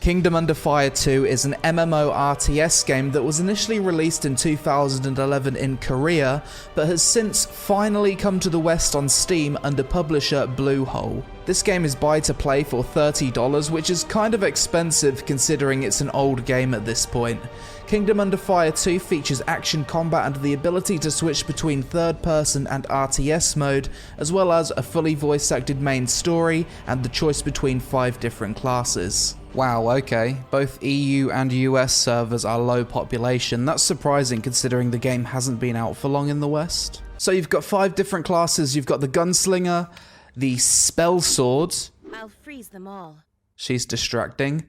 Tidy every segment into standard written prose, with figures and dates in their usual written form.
Kingdom Under Fire 2 is an MMO RTS game that was initially released in 2011 in Korea, but has since finally come to the West on Steam under publisher Bluehole. This game is buy to play for $30, which is kind of expensive considering it's an old game at this point. Kingdom Under Fire 2 features action combat and the ability to switch between third person and RTS mode, as well as a fully voice acted main story and the choice between 5 different classes. Wow, okay. Both EU and US servers are low population. That's surprising considering the game hasn't been out for long in the West. So you've got 5 different classes. You've got the Gunslinger, the Spell Sword. I'll freeze them all. She's distracting.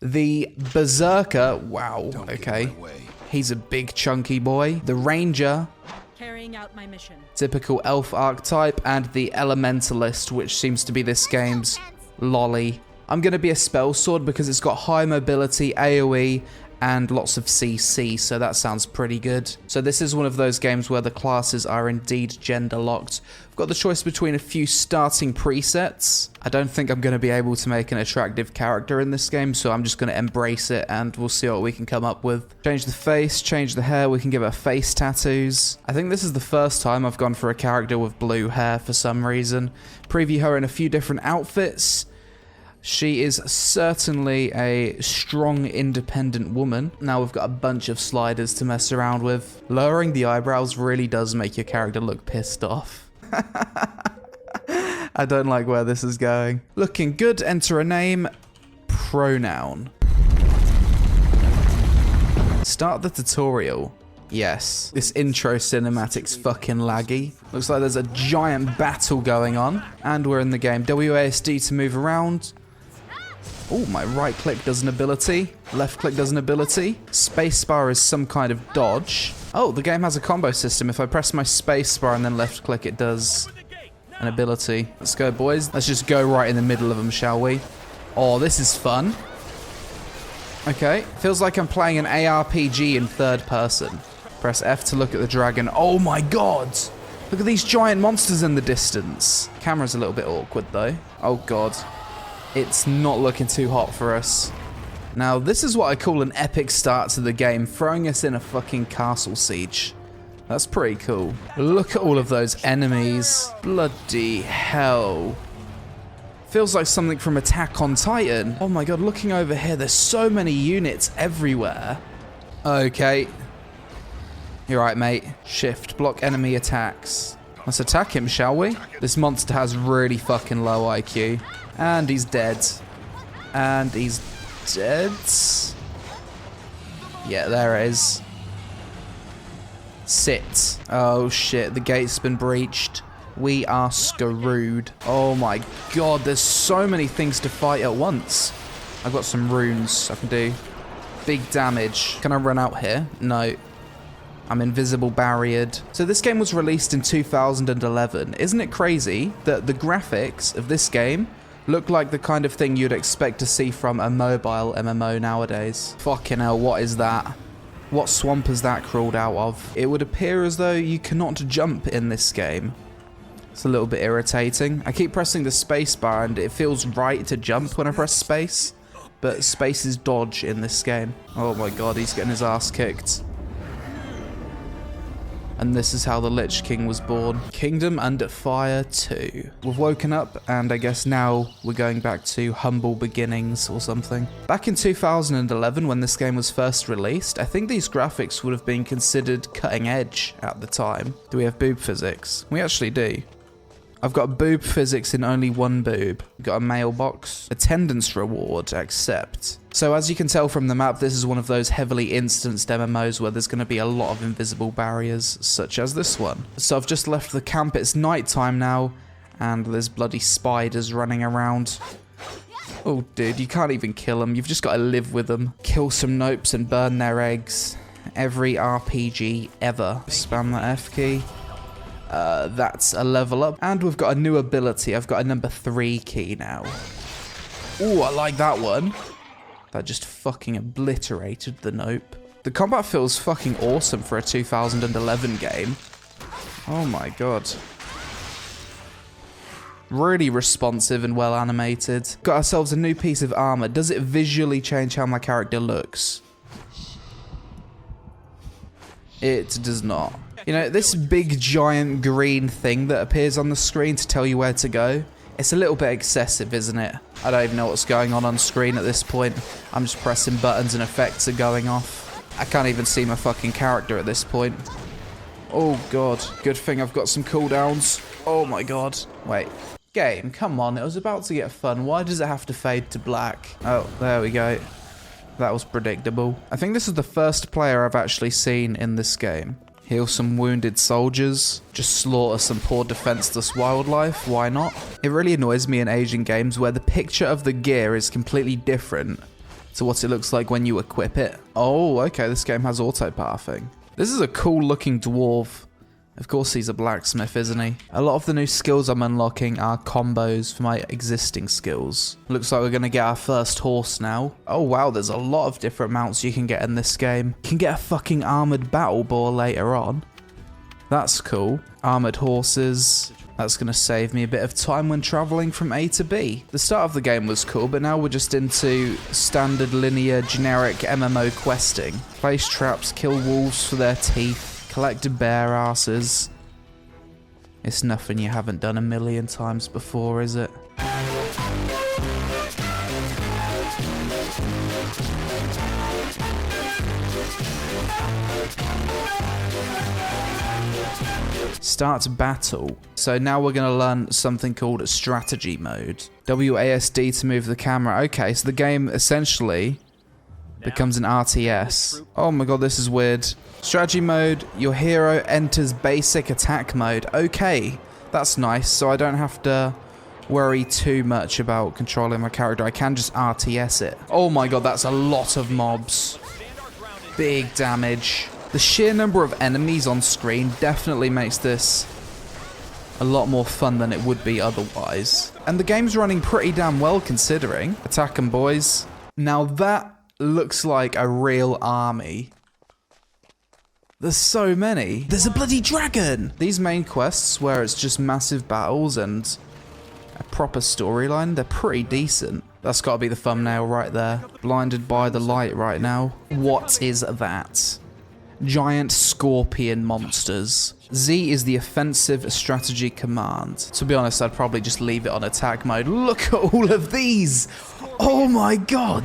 The Berserker. Wow, okay. He's a big chunky boy. The Ranger. Carrying out my mission. Typical elf archetype. And the Elementalist, which seems to be this game's lolly. I'm going to be a Spell Sword because it's got high mobility, AoE, and lots of CC, so that sounds pretty good. So this is one of those games where the classes are indeed gender locked. I've got the choice between a few starting presets. I don't think I'm going to be able to make an attractive character in this game, so I'm just going to embrace it and we'll see what we can come up with. Change the face, change the hair, we can give her face tattoos. I think this is the first time I've gone for a character with blue hair for some reason. Preview her in a few different outfits. She is certainly a strong, independent woman. Now we've got a bunch of sliders to mess around with. Lowering the eyebrows really does make your character look pissed off. I don't like where this is going. Looking good, enter a name, pronoun. Start the tutorial. Yes, this intro cinematic's fucking laggy. Looks like there's a giant battle going on. And we're in the game. WASD to move around. Oh, my right click does an ability. Left click does an ability. Spacebar is some kind of dodge. Oh, the game has a combo system. If I press my spacebar and then left click, it does an ability. Let's go, boys. Let's just go right in the middle of them, shall we? Oh, this is fun. Okay, feels like I'm playing an ARPG in third person. Press F to look at the dragon. Oh my god! Look at these giant monsters in the distance. Camera's a little bit awkward though. Oh god. It's not looking too hot for us. Now, this is what I call an epic start to the game, throwing us in a fucking castle siege. That's pretty cool. Look at all of those enemies. Bloody hell. Feels like something from Attack on Titan. Oh my god, looking over here, there's so many units everywhere. Okay. You're right, mate. Shift, block enemy attacks. Let's attack him, shall we? This monster has really fucking low IQ. And he's dead. And he's dead. Yeah, there it is. Sit. Oh shit, the gate's been breached. We are screwed. Oh my god, there's so many things to fight at once. I've got some runes I can do. Big damage. Can I run out here? No. I'm invisible barriered. So this game was released in 2011. Isn't it crazy that the graphics of this game look like the kind of thing you'd expect to see from a mobile MMO nowadays? Fucking hell, what is that? What swamp has that crawled out of? It would appear as though you cannot jump in this game. It's a little bit irritating. I keep pressing the space bar and it feels right to jump when I press space, but space is dodge in this game. Oh my god, he's getting his ass kicked. And this is how the Lich King was born. Kingdom Under Fire 2. We've woken up, and I guess now we're going back to humble beginnings or something. Back in 2011, when this game was first released, I think these graphics would have been considered cutting edge at the time. Do we have boob physics? We actually do. I've got boob physics in only one boob. Got a mailbox. Attendance reward, accept. So as you can tell from the map, this is one of those heavily instanced MMOs where there's going to be a lot of invisible barriers, such as this one. So I've just left the camp, it's nighttime now, and there's bloody spiders running around. Oh dude, you can't even kill them, you've just got to live with them. Kill some nopes and burn their eggs. Every RPG ever. Spam the F key. That's a level up. And we've got a new ability. I've got a number 3 key now. Ooh, I like that one. That just fucking obliterated the nope. The combat feels fucking awesome for a 2011 game. Oh my god. Really responsive and well animated. Got ourselves a new piece of armor. Does it visually change how my character looks? It does not. You know, this big giant green thing that appears on the screen to tell you where to go, it's a little bit excessive, isn't it? I don't even know what's going on screen at this point. I'm just pressing buttons and effects are going off. I can't even see my fucking character at this point. Oh god, good thing I've got some cooldowns. Oh my god. Wait. Game, come on, it was about to get fun. Why does it have to fade to black? Oh, there we go. That was predictable. I think this is the first player I've actually seen in this game. Heal some wounded soldiers. Just slaughter some poor defenseless wildlife. Why not? It really annoys me in Asian games where the picture of the gear is completely different to what it looks like when you equip it. Oh, okay, this game has auto-pathing. This is a cool looking dwarf. Of course he's a blacksmith, isn't he? A lot of the new skills I'm unlocking are combos for my existing skills. Looks like we're gonna get our first horse now. Oh wow, there's a lot of different mounts you can get in this game. You can get a fucking armored battle boar later on. That's cool. Armored horses. That's gonna save me a bit of time when traveling from A to B. The start of the game was cool, but now we're just into standard linear generic MMO questing. Place traps, kill wolves for their teeth. Collect bear asses. It's nothing you haven't done a million times before, is it? Start battle. So now we're going to learn something called strategy mode. WASD to move the camera. Okay, so the game essentially becomes an RTS. Oh my god, this is weird. Strategy mode, your hero enters basic attack mode. Okay, that's nice, so I don't have to worry too much about controlling my character. I can just RTS it. Oh my god, that's a lot of mobs. Big damage. The sheer number of enemies on screen definitely makes this a lot more fun than it would be otherwise. And the game's running pretty damn well considering. Attack 'em, boys. Now that looks like a real army. There's so many. There's a bloody dragon! These main quests, where it's just massive battles and a proper storyline, they're pretty decent. That's gotta be the thumbnail right there. Blinded by the light right now. What is that? Giant scorpion monsters. Z is the offensive strategy command. To be honest, I'd probably just leave it on attack mode. Look at all of these! Oh my god!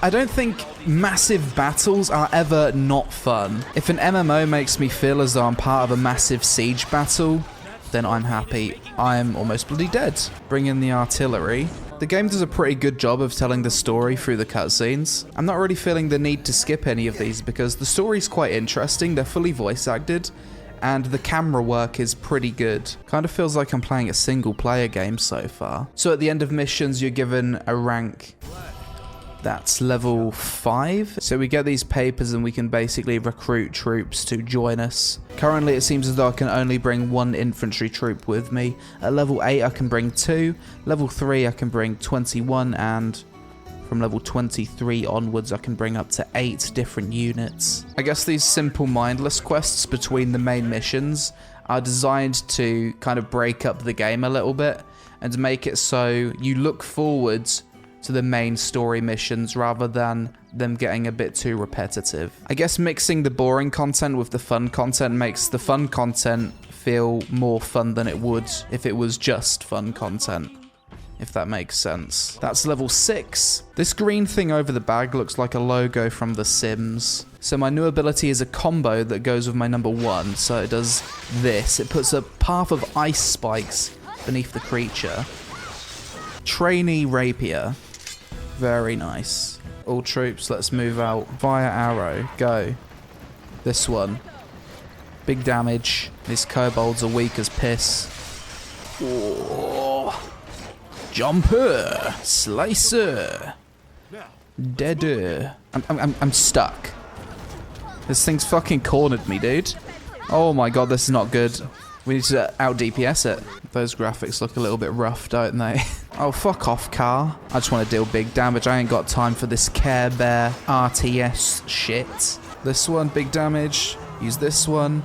I don't think massive battles are ever not fun. If an MMO makes me feel as though I'm part of a massive siege battle, then I'm happy. I'm almost bloody dead. Bring in the artillery. The game does a pretty good job of telling the story through the cutscenes. I'm not really feeling the need to skip any of these because the story's quite interesting, they're fully voice acted, and the camera work is pretty good. Kind of feels like I'm playing a single player game so far. So at the end of missions, you're given a rank that's level 5. So we get these papers and we can basically recruit troops to join us. Currently it seems as though I can only bring 1 infantry troop with me. At level 8 I can bring 2, level 3 I can bring 21, and from level 23 onwards I can bring up to 8 different units. I guess these simple mindless quests between the main missions are designed to kind of break up the game a little bit and make it so you look forwards to the main story missions rather than them getting a bit too repetitive. I guess mixing the boring content with the fun content makes the fun content feel more fun than it would if it was just fun content, if that makes sense. That's level 6. This green thing over the bag looks like a logo from The Sims. So my new ability is a combo that goes with my number 1. So it does this. It puts a path of ice spikes beneath the creature. Trainee rapier. Very nice. All troops, let's move out. Via arrow, go. This one. Big damage. These kobolds are weak as piss. Oh. Jumper. Slicer. Deader. I'm stuck. This thing's fucking cornered me, dude. Oh my god, this is not good. We need to out DPS it. Those graphics look a little bit rough, don't they? Oh, fuck off, car. I just want to deal big damage. I ain't got time for this Care Bear RTS shit. This one, big damage. Use this one.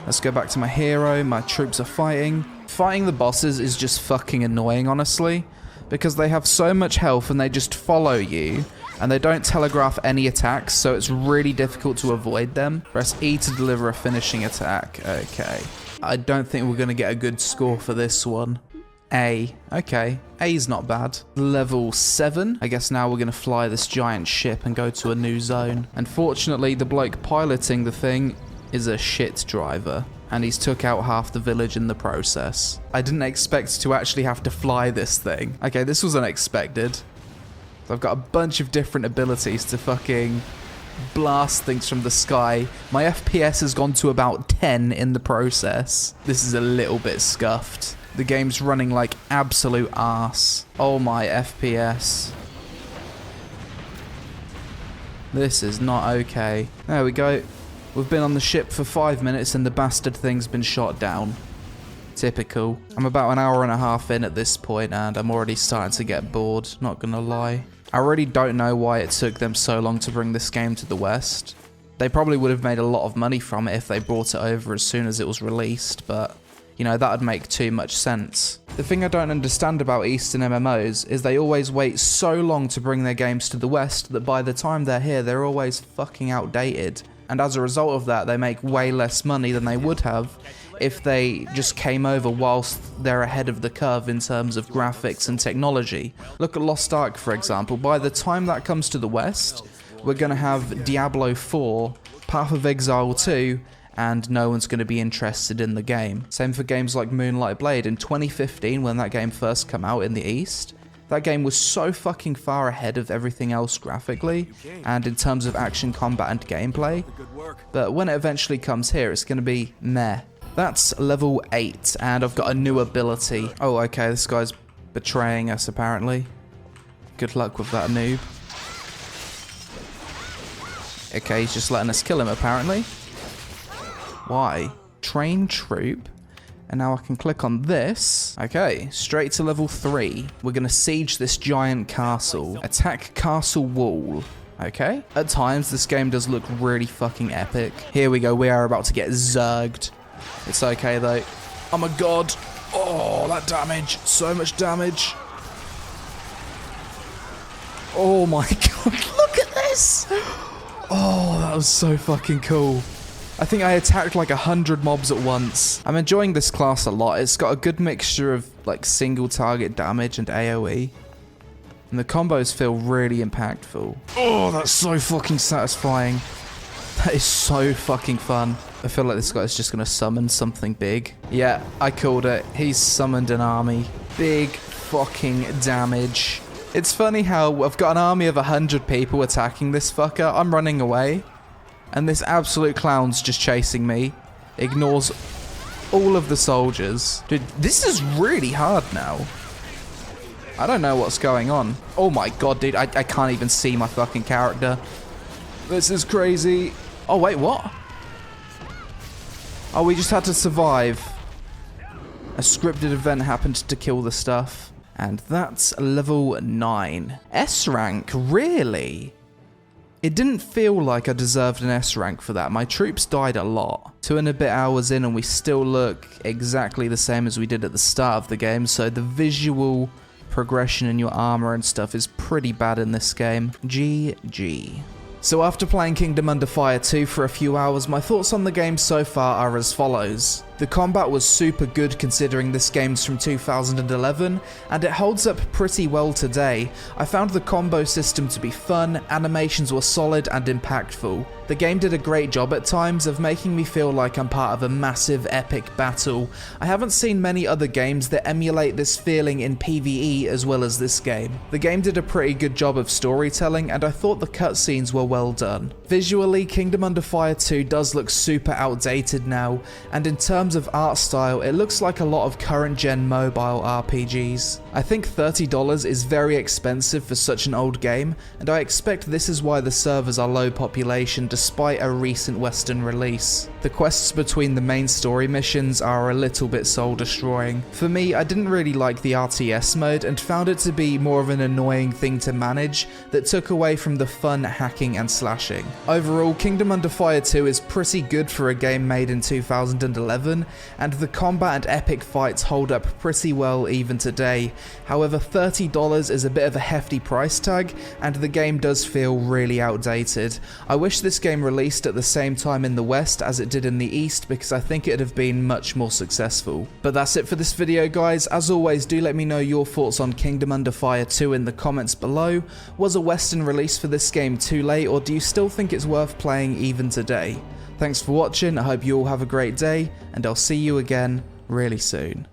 Let's go back to my hero. My troops are fighting. Fighting the bosses is just fucking annoying, honestly, because they have so much health and they just follow you, and they don't telegraph any attacks, so it's really difficult to avoid them. Press E to deliver a finishing attack. Okay. I don't think we're going to get a good score for this one. A. Okay. A's not bad. Level 7. I guess now we're going to fly this giant ship and go to a new zone. Unfortunately, the bloke piloting the thing is a shit driver, and he's took out half the village in the process. I didn't expect to actually have to fly this thing. Okay, this was unexpected. So I've got a bunch of different abilities to fucking blast things from the sky. My FPS has gone to about 10 in the process. This is a little bit scuffed. The game's running like absolute arse. Oh my FPS. This is not okay. There we go. We've been on the ship for 5 minutes and the bastard thing's been shot down. Typical. I'm about an hour and a half in at this point and I'm already starting to get bored, not gonna lie. I really don't know why it took them so long to bring this game to the West. They probably would have made a lot of money from it if they brought it over as soon as it was released, but you know, that would make too much sense. The thing I don't understand about Eastern MMOs is they always wait so long to bring their games to the West that by the time they're here, they're always fucking outdated. And as a result of that, they make way less money than they would have if they just came over whilst they're ahead of the curve in terms of graphics and technology. Look at Lost Ark, for example. By the time that comes to the West, we're going to have Diablo 4, Path of Exile 2, and no one's going to be interested in the game. Same for games like Moonlight Blade. In 2015, when that game first came out in the East, that game was so fucking far ahead of everything else graphically and in terms of action, combat, and gameplay. But when it eventually comes here, it's going to be meh. That's level 8, and I've got a new ability. Oh, okay, this guy's betraying us, apparently. Good luck with that, noob. Okay, he's just letting us kill him, apparently. Why? Train troop. And now I can click on this. Okay, straight to level 3. We're going to siege this giant castle. Attack castle wall. Okay. At times, this game does look really fucking epic. Here we go. We are about to get zerged. It's okay, though. Oh my god. Oh, that damage. So much damage. Oh my god. Look at this. Oh, that was so fucking cool. I think I attacked like 100 mobs at once. I'm enjoying this class a lot. It's got a good mixture of like single target damage and AoE. And the combos feel really impactful. Oh, that's so fucking satisfying. That is so fucking fun. I feel like this guy's just gonna summon something big. Yeah, I called it. He's summoned an army. Big fucking damage. It's funny how I've got an army of 100 people attacking this fucker. I'm running away. And this absolute clown's just chasing me. Ignores all of the soldiers. Dude, this is really hard now. I don't know what's going on. Oh my god, dude. I can't even see my fucking character. This is crazy. Oh, wait, what? Oh, we just had to survive. A scripted event happened to kill the stuff. And that's level 9. S rank, really? It didn't feel like I deserved an S rank for that. My troops died a lot. 2 and a bit hours in and we still look exactly the same as we did at the start of the game, so the visual progression in your armor and stuff is pretty bad in this game. GG. So after playing Kingdom Under Fire 2 for a few hours, my thoughts on the game so far are as follows. The combat was super good considering this game's from 2011, and it holds up pretty well today. I found the combo system to be fun, animations were solid and impactful. The game did a great job at times of making me feel like I'm part of a massive epic battle. I haven't seen many other games that emulate this feeling in PvE as well as this game. The game did a pretty good job of storytelling, and I thought the cutscenes were well done. Visually, Kingdom Under Fire 2 does look super outdated now, and in terms of art style, it looks like a lot of current gen mobile RPGs. I think $30 is very expensive for such an old game, and I expect this is why the servers are low population despite a recent Western release. The quests between the main story missions are a little bit soul destroying. For me, I didn't really like the RTS mode and found it to be more of an annoying thing to manage that took away from the fun hacking and slashing. Overall, Kingdom Under Fire 2 is pretty good for a game made in 2011, action, and the combat and epic fights hold up pretty well even today. However, $30 is a bit of a hefty price tag, and the game does feel really outdated. I wish this game released at the same time in the West as it did in the East, because I think it'd have been much more successful. But that's it for this video, guys. As always, do let me know your thoughts on Kingdom Under Fire 2 in the comments below. Was a Western release for this game too late, or do you still think it's worth playing even today? Thanks for watching, I hope you all have a great day, and I'll see you again really soon.